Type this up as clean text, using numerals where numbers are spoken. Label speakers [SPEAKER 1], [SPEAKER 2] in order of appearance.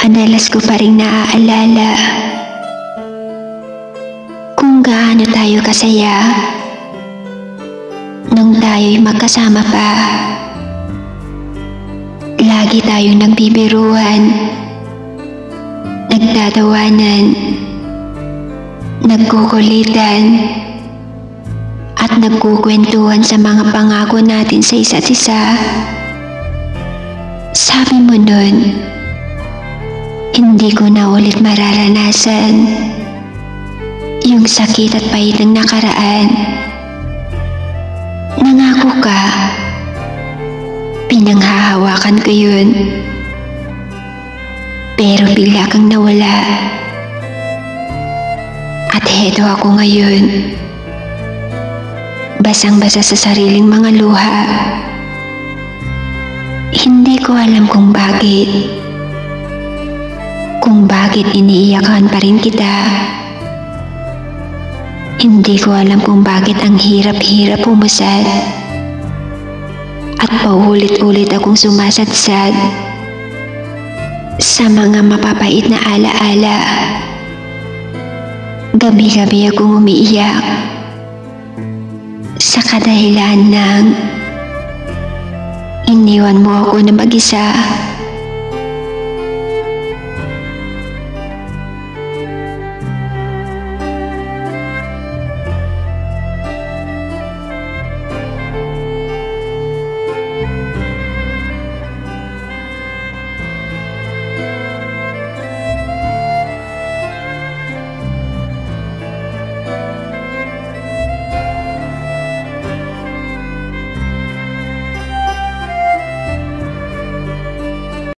[SPEAKER 1] Madalas ko pa rin naaalala kung gaano tayo kasaya nung tayo'y magkasama pa. Lagi tayong nagbibiruan, nagtatawanan, nagkukulitan, at nagkukwentuhan sa mga pangako natin sa isa't isa. Sabi mo nun, hindi ko na ulit mararanasan yung sakit at pait ng nakaraan. Nangako ka, pinanghahawakan ko yun. Pero bigla kang nawala. At heto ako ngayon, basang-basa sa sariling mga luha. Hindi ko alam kung bakit iniiyakan pa rin kita. Hindi ko alam kung bakit ang hirap-hirap umusad at paulit-ulit akong sumasadsad sa mga mapapait na alaala. Gabi-gabi akong umiiyak sa kadahilan ng iniwan mo ako na mag-isa.